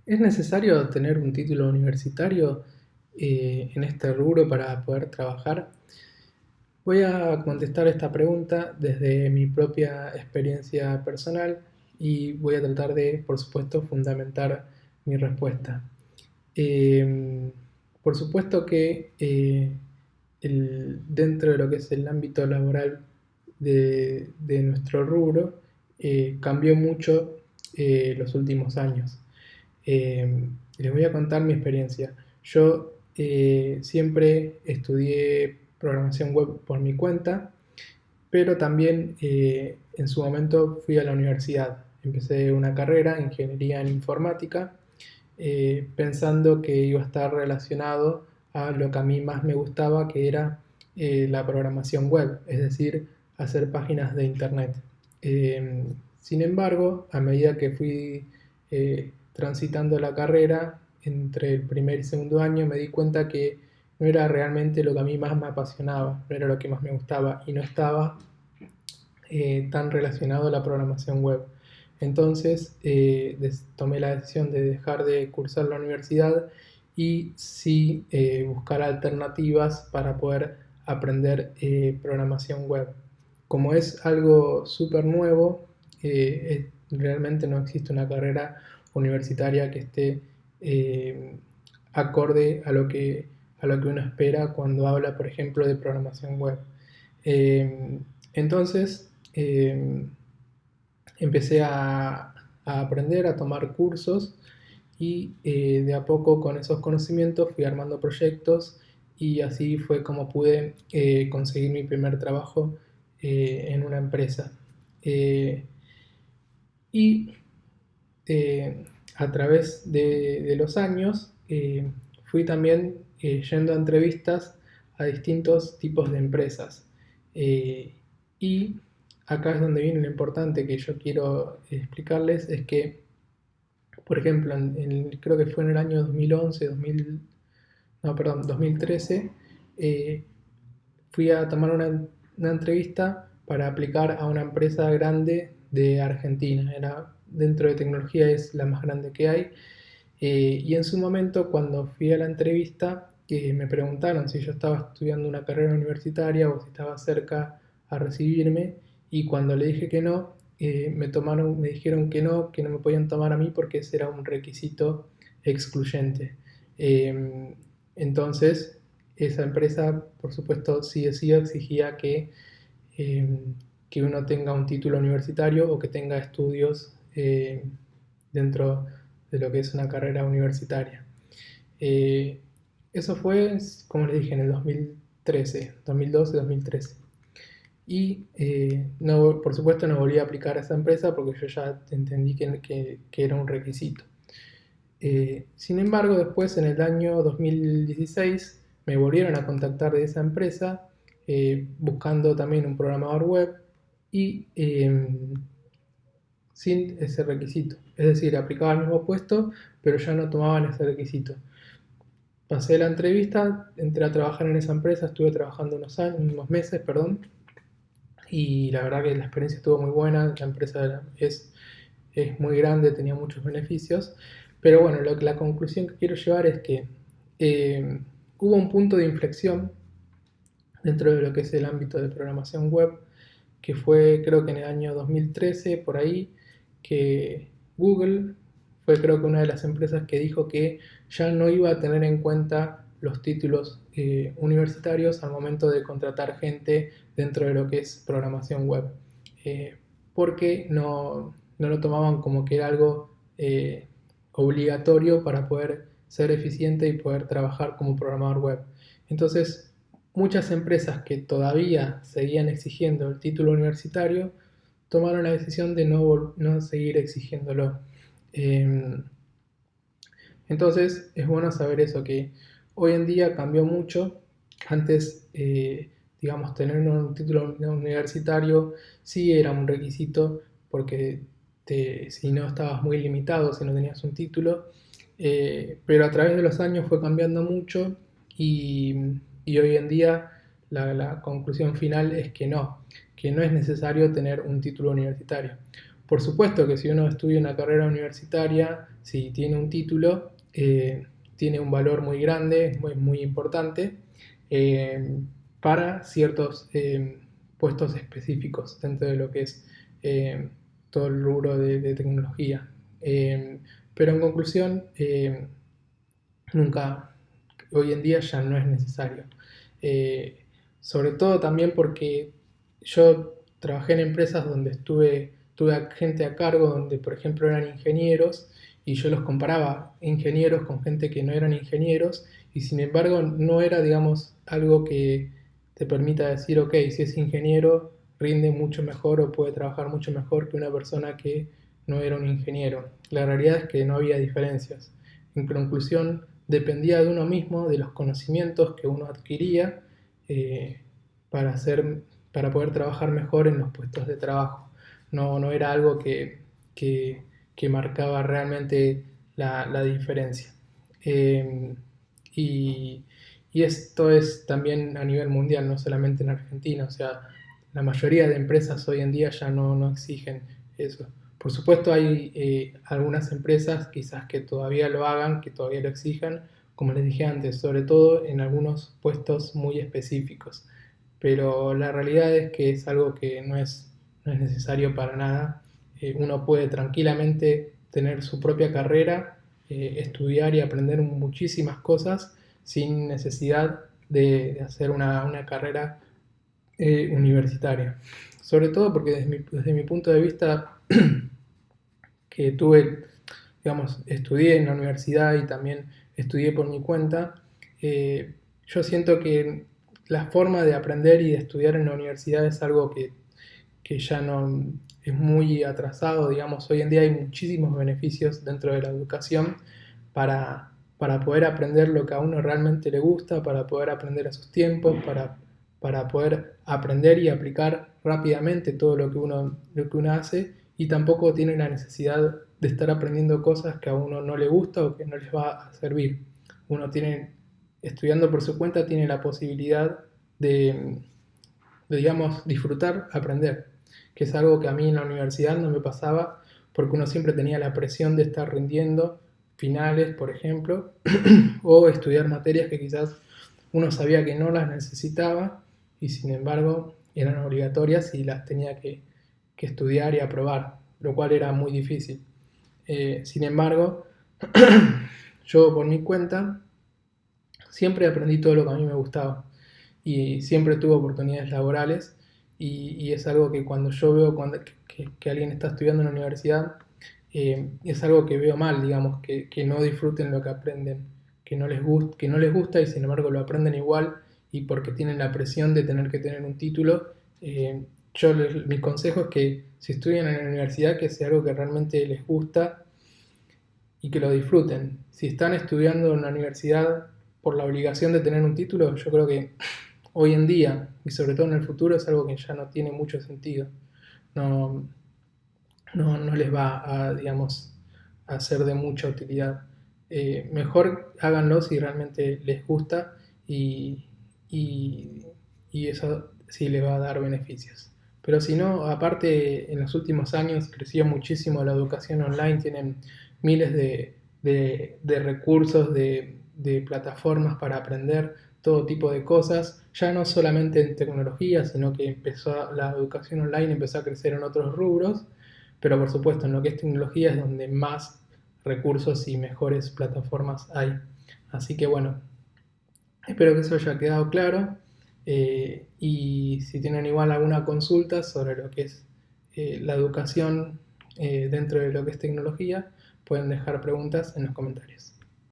¿Es necesario tener un título universitario en este rubro para poder trabajar? Voy a contestar esta pregunta desde mi propia experiencia personal y voy a tratar de, por supuesto, fundamentar mi respuesta. Eh, por supuesto que dentro de lo que es el ámbito laboral de nuestro rubro, cambió mucho los últimos años. Les voy a contar mi experiencia. Yo siempre estudié programación web por mi cuenta, pero también en su momento fui a la universidad. Empecé una carrera, ingeniería en informática, pensando que iba a estar relacionado a lo que a mí más me gustaba, que era la programación web, es decir, hacer páginas de internet. Eh, Sin embargo, a medida que fui transitando la carrera, entre el primer y segundo año, me di cuenta que no era realmente lo que a mí más me apasionaba, no era lo que más me gustaba y no estaba tan relacionado a la programación web. Entonces tomé la decisión de dejar de cursar la universidad y sí buscar alternativas para poder aprender programación web. Como es algo súper nuevo, realmente no existe una carrera universitaria que esté acorde a lo que uno espera cuando habla, por ejemplo, de programación web. Eh, entonces, empecé a aprender, a tomar cursos y de a poco con esos conocimientos fui armando proyectos y así fue como pude conseguir mi primer trabajo en una empresa. Eh, y eh, a través de los años fui también yendo a entrevistas a distintos tipos de empresas. Eh, y acá es donde viene lo importante que yo quiero explicarles, es que, por ejemplo, creo que fue en el año 2011, 2000, no, perdón, 2013, eh, fui a tomar una entrevista para aplicar a una empresa grande de Argentina. Era, dentro de tecnología es la más grande que hay. Y en su momento, cuando fui a la entrevista, me preguntaron si yo estaba estudiando una carrera universitaria o si estaba cerca a recibirme. Y cuando le dije que no, me dijeron que no me podían tomar a mí porque ese era un requisito excluyente. Eh, entonces, esa empresa, por supuesto, sí o sí exigía eh, que uno tenga un título universitario o que tenga estudios dentro de lo que es una carrera universitaria. Eh, Eso fue, como les dije, en el 2013, 2012, 2013. Y no, por supuesto no volví a aplicar a esa empresa porque yo ya entendí que era un requisito. Sin embargo, después en el año 2016 me volvieron a contactar de esa empresa buscando también un programador web y sin ese requisito. Es decir, aplicaba al mismo puesto, pero ya no tomaban ese requisito. Pasé la entrevista, entré a trabajar en esa empresa, estuve trabajando unos años, unos meses, perdón, y la verdad que la experiencia estuvo muy buena, la empresa es muy grande, tenía muchos beneficios, pero bueno, la conclusión que quiero llevar es que eh, hubo un punto de inflexión dentro de lo que es el ámbito de programación web, que fue creo que en el año 2013, por ahí, que Google fue creo que una de las empresas que dijo que ya no iba a tener en cuenta los títulos universitarios al momento de contratar gente dentro de lo que es programación web, eh, porque no lo tomaban como que era algo obligatorio para poder ser eficiente y poder trabajar como programador web. Entonces, muchas empresas que todavía seguían exigiendo el título universitario tomaron la decisión de no seguir exigiéndolo. Eh, entonces es bueno saber eso, que hoy en día cambió mucho. Antes, digamos, tener un título universitario sí era un requisito porque si no estabas muy limitado, si no tenías un título, pero a través de los años fue cambiando mucho y, y hoy en día la conclusión final es que no es necesario tener un título universitario. por supuesto que si uno estudia una carrera universitaria, si tiene un título, tiene un valor muy grande, es muy importante eh, para ciertos puestos específicos dentro de lo que es eh, todo el rubro de tecnología. Pero en conclusión, nunca, hoy en día ya no es necesario. Eh, Sobre todo también porque yo trabajé en empresas donde tuve gente a cargo, donde por ejemplo eran ingenieros, y yo los comparaba ingenieros con gente que no eran ingenieros, y sin embargo no era, digamos, algo que te permita decir, ok, si es ingeniero, rinde mucho mejor o puede trabajar mucho mejor que una persona que no era un ingeniero. La realidad es que no había diferencias. En conclusión, dependía de uno mismo, de los conocimientos que uno adquiría eh, para para poder trabajar mejor en los puestos de trabajo. No era algo que marcaba realmente la diferencia. Eh, y, y esto es también a nivel mundial, no solamente en Argentina. O sea, la mayoría de empresas hoy en día ya no exigen eso. Por supuesto hay algunas empresas quizás que todavía lo hagan, que todavía lo exijan, como les dije antes, sobre todo en algunos puestos muy específicos. Pero la realidad es que es algo que no es necesario para nada. Uno puede tranquilamente tener su propia carrera, estudiar y aprender muchísimas cosas sin necesidad de hacer una carrera universitaria. Sobre todo porque desde mi punto de vista, que tuve, digamos, estudié en la universidad y también estudié por mi cuenta, yo siento que la forma de aprender y de estudiar en la universidad es algo que ya no es muy atrasado, digamos, hoy en día hay muchísimos beneficios dentro de la educación para poder aprender lo que a uno realmente le gusta, para poder aprender a sus tiempos, para poder aprender y aplicar rápidamente todo lo que uno hace, y tampoco tiene la necesidad de estar aprendiendo cosas que a uno no le gusta o que no les va a servir. Uno tiene, estudiando por su cuenta, tiene la posibilidad de, digamos, disfrutar, aprender, que es algo que a mí en la universidad no me pasaba porque uno siempre tenía la presión de estar rindiendo finales, por ejemplo, o estudiar materias que quizás uno sabía que no las necesitaba y sin embargo eran obligatorias y las tenía que estudiar y aprobar, lo cual era muy difícil. Sin embargo, yo por mi cuenta siempre aprendí todo lo que a mí me gustaba y siempre tuve oportunidades laborales y es algo que cuando yo veo que alguien está estudiando en la universidad, es algo que veo mal, digamos, que no disfruten lo que aprenden, que no les gusta y sin embargo lo aprenden igual y porque tienen la presión de tener que tener un título. Mi consejo es que si estudian en la universidad, que sea algo que realmente les gusta y que lo disfruten. Si están estudiando en la universidad por la obligación de tener un título, yo creo que hoy en día y sobre todo en el futuro es algo que ya no tiene mucho sentido. No, no les va a, digamos, a ser de mucha utilidad. Mejor háganlo si realmente les gusta y, y, y eso sí les va a dar beneficios. Pero si no, aparte en los últimos años creció muchísimo la educación online, tienen miles de recursos, de plataformas para aprender todo tipo de cosas, ya no solamente en tecnología, sino que la educación online empezó a crecer en otros rubros, pero por supuesto en lo que es tecnología es donde más recursos y mejores plataformas hay. Así que bueno, espero que eso haya quedado claro y si tienen igual alguna consulta sobre lo que es la educación dentro de lo que es tecnología, pueden dejar preguntas en los comentarios.